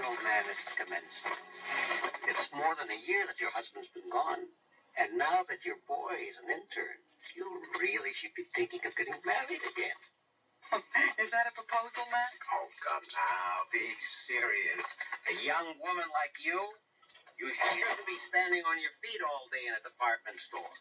old man, Mrs. Kamensky. It's more than a year that your husband's been gone. And now that your boy is an intern, you really should be thinking of getting married again. Is that a proposal, Max? Oh, come now, be serious. A young woman like you shouldn't be standing on your feet all day in a department store.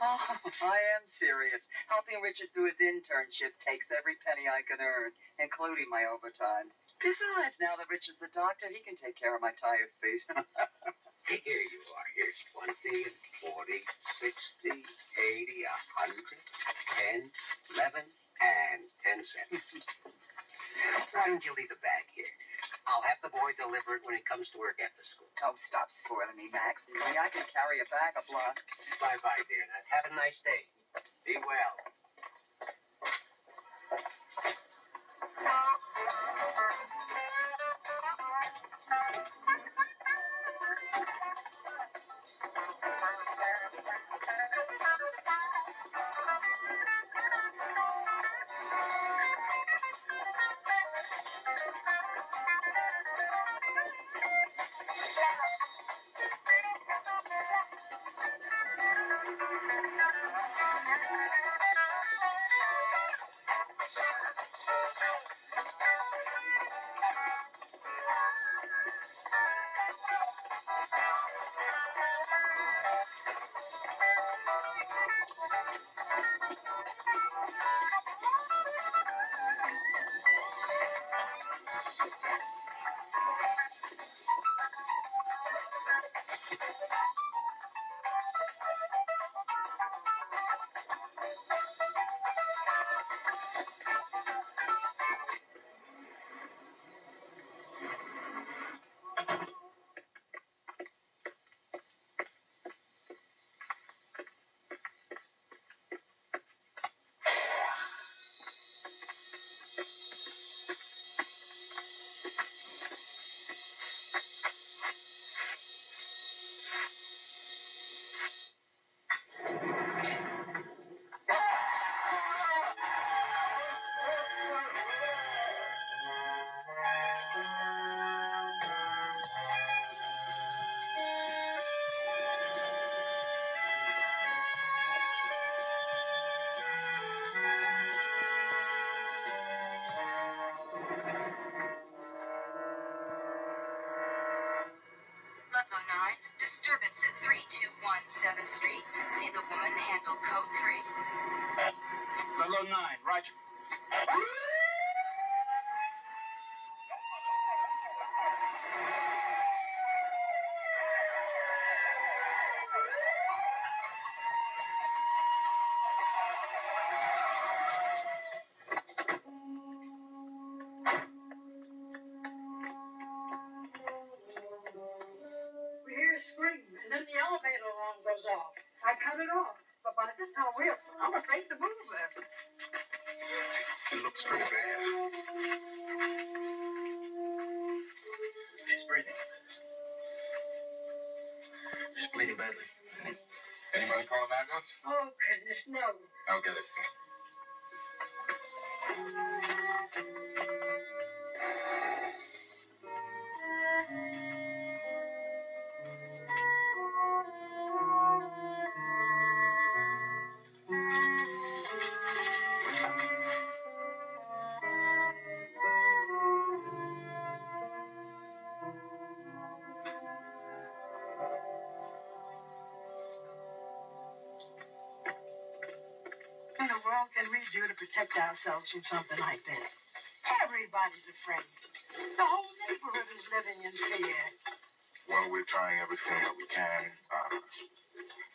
Oh, I am serious. Helping Richard through his internship takes every penny I can earn, including my overtime. Besides, now that Richard's the doctor, he can take care of my tired feet. Here you are. Here's 20 and 40, 60, 80, 100, 10, 11, and 10 cents. Why don't you leave the bag here? I'll have the boy deliver it when he comes to work after school. Oh, stop spoiling me, Max. Maybe I can carry a bag of blood. Bye-bye, dear. Now, have a nice day. Be well. Ludlow 9, disturbance at 321 7th Street. See the woman, handle code 3. Ludlow 9, roger. We hear a scream, and then the elevator alarm goes off. I cut it off, but by this time I'm afraid to move there. It looks pretty bad. She's breathing. She's bleeding badly. Anybody call an ambulance? Oh, goodness, no. I'll get it. What in the world can we do to protect ourselves from something like this? Everybody's afraid. The whole neighborhood is living in fear. Well, we're trying everything that we can.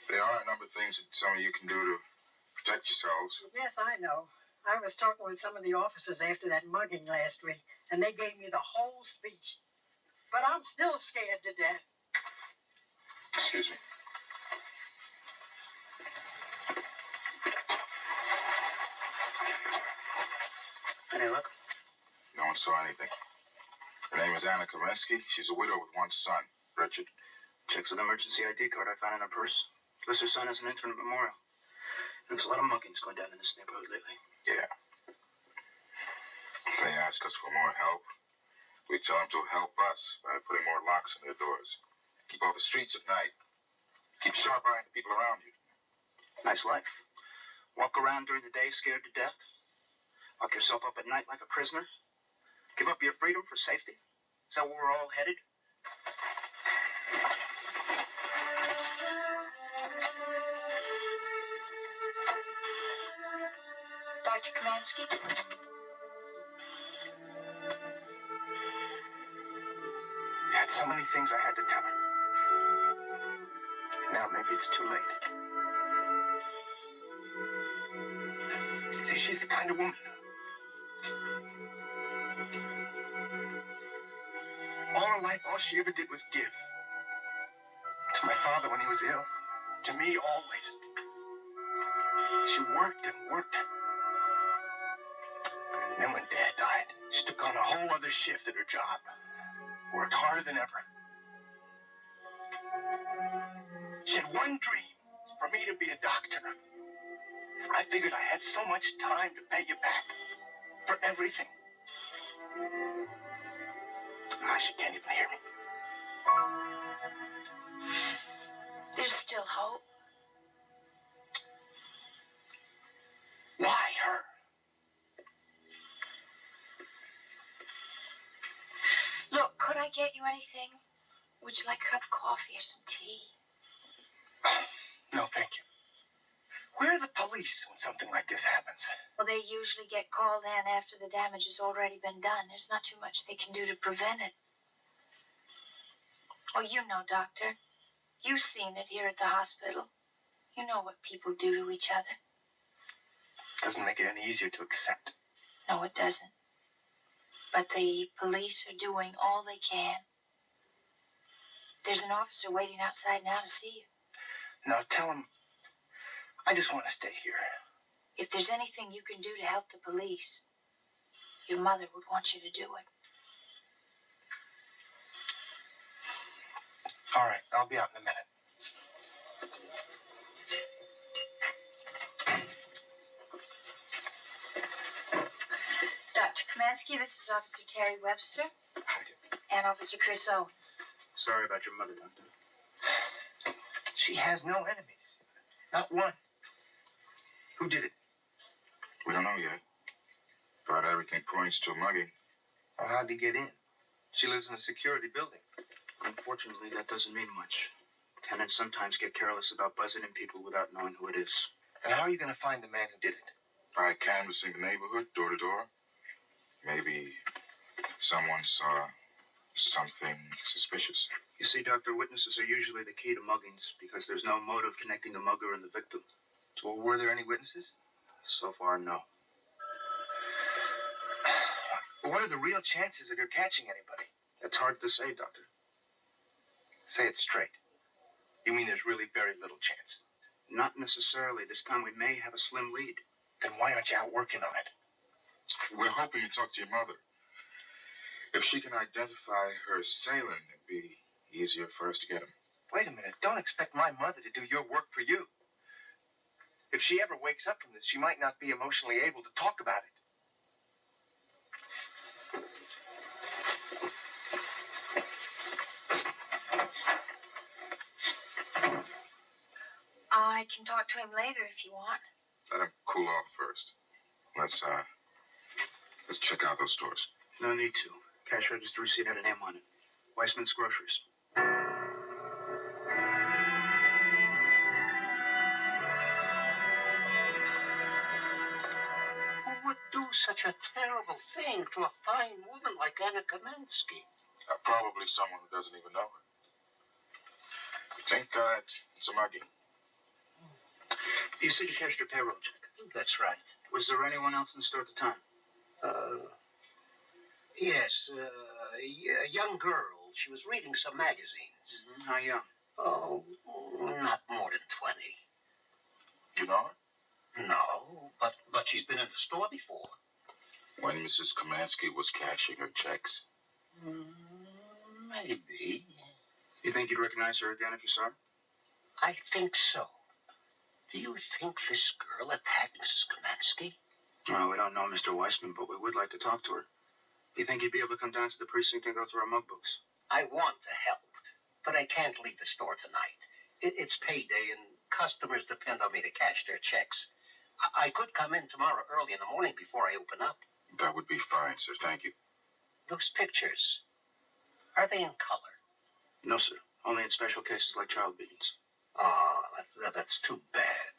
There are a number of things that some of you can do to protect yourselves. Yes, I know. I was talking with some of the officers after that mugging last week, and they gave me the whole speech. But I'm still scared to death. Excuse me. Any luck? No one saw anything. Her name is Anna Kamensky. She's a widow with one son, Richard. Checks with emergency ID card I found in her purse. Lists her son as an intern at Memorial. There's a lot of muggings going down in this neighborhood lately. Yeah. They ask us for more help. We tell them to help us by putting more locks on their doors. Keep off the streets at night. Keep sharp eye on the people around you. Nice life. Walk around during the day scared to death. Lock yourself up at night like a prisoner. Give up your freedom for safety. Is that where we're all headed? Dr. Kamansky? I had so many things I had to tell her. Now maybe it's too late. See, she's the kind of woman. All her life, all she ever did was give. To my father when he was ill. To me, always. She worked and worked. And then when Dad died, she took on a whole other shift at her job. Worked harder than ever. She had one dream, for me to be a doctor. I figured I had so much time to pay you back. For everything. She can't even hear me. There's still hope. Why her? Look, could I get you anything? Would you like a cup of coffee or some tea? No, thank you. Where are the police when something like this happens? Well, they usually get called in after the damage has already been done. There's not too much they can do to prevent it. Oh, you know, Doctor. You've seen it here at the hospital. You know what people do to each other. Doesn't make it any easier to accept. No, it doesn't. But the police are doing all they can. There's an officer waiting outside now to see you. Now tell him I just want to stay here. If there's anything you can do to help the police, your mother would want you to do it. All right, I'll be out in a minute. Dr. Kamansky, this is Officer Terry Webster How do you? and Officer Chris Owens. Sorry about your mother, Doctor. She has no enemies. Not one. Who did it? We don't know yet. But everything points to a mugging. Well, how'd he get in? She lives in a security building. Unfortunately, that doesn't mean much. Tenants sometimes get careless about buzzing in people without knowing who it is. And how are you going to find the man who did it? By canvassing the neighborhood, door to door. Maybe someone saw something suspicious. You see, Doctor, witnesses are usually the key to muggings because there's no motive connecting the mugger and the victim. So were there any witnesses? So far, no. What are the real chances of your catching anybody? It's hard to say, Doctor. Say it straight. You mean there's really very little chance? Not necessarily. This time we may have a slim lead. Then why aren't you out working on it? We're hoping you talk to your mother. If she can identify her assailant, it'd be easier for us to get him. Wait a minute. Don't expect my mother to do your work for you. If she ever wakes up from this, she might not be emotionally able to talk about it. I can talk to him later if you want. Let him cool off first. Let's check out those stores. No need to. Cash register receipt had an M on it. Weissman's Groceries. Who would do such a terrible thing to a fine woman like Anna Kamansky? Probably someone who doesn't even know her. I think it's a mugging. You said you cashed your payroll check. That's right. Was there anyone else in the store at the time? Yes, a young girl. She was reading some magazines. Mm-hmm. How young? Oh, not more than 20. You know her? No, but she's been in the store before. When Mrs. Kamansky was cashing her checks. Maybe. You think you'd recognize her again if you saw her? I think so. Do you think this girl attacked Mrs. Kamansky? Well, we don't know Mr. Weissman, but we would like to talk to her. You think you'd be able to come down to the precinct and go through our mug books? I want to help, but I can't leave the store tonight. It's payday, and customers depend on me to cash their checks. I could come in tomorrow early in the morning before I open up. That would be fine, sir. Thank you. Those pictures, are they in color? No, sir. Only in special cases like child beatings. Oh, that's too bad.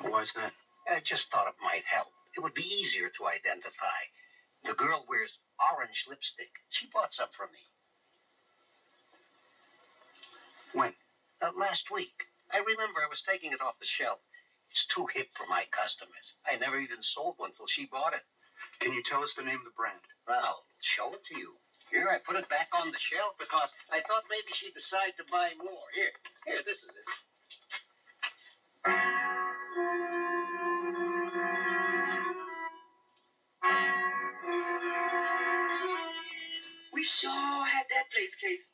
Why's that? I just thought it might help. It would be easier to identify. The girl wears orange lipstick. She bought some from me. When? Last week. I remember I was taking it off the shelf. It's too hip for my customers. I never even sold one till she bought it. Can you tell us the name of the brand? Well, I'll show it to you. Here, I put it back on the shelf because I thought maybe she'd decide to buy more. Here, this is it. We sure had that place, Case.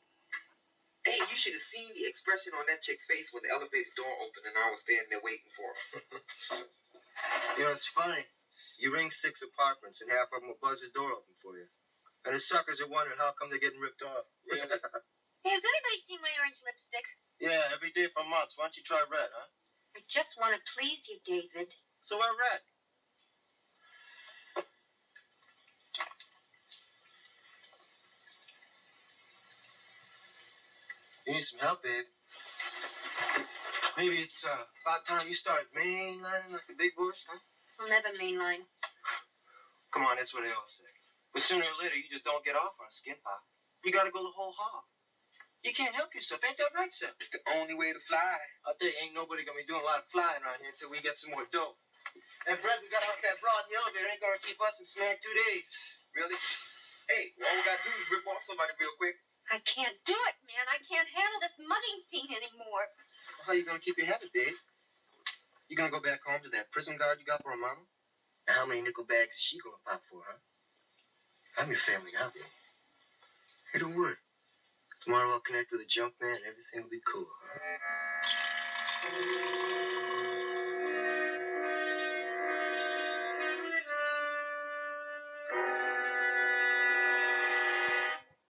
Hey, you should have seen the expression on that chick's face when the elevator door opened and I was standing there waiting for her. You know, it's funny. You ring 6 apartments and half of them will buzz the door open for you. And the suckers are wondering how come they're getting ripped off. Really? Hey, has anybody seen my orange lipstick? Yeah, every day for months. Why don't you try red, huh? I just want to please you, David. So wear red. You need some help, babe. Maybe it's about time you started mainlining like the big boys, huh? I'll never mainline. Come on, that's what they all say. But sooner or later, you just don't get off on a skin pop. You gotta go the whole hog. You can't help yourself. Ain't that right, sir? It's the only way to fly. I'll tell you, ain't nobody gonna be doing a lot of flying around here until we get some more dough. And Brett, we got out that broad in the elevator. Ain't gonna keep us in smack 2 days. Really? Hey, all we gotta do is rip off somebody real quick. I can't do it, man. I can't handle this mugging scene anymore. Well, how you gonna keep your habit, babe? You gonna go back home to that prison guard you got for a mama? Now, how many nickel bags is she gonna pop for, huh? I'm your family now, babe. Hey, don't worry. Tomorrow I'll connect with a junk man and everything will be cool, huh?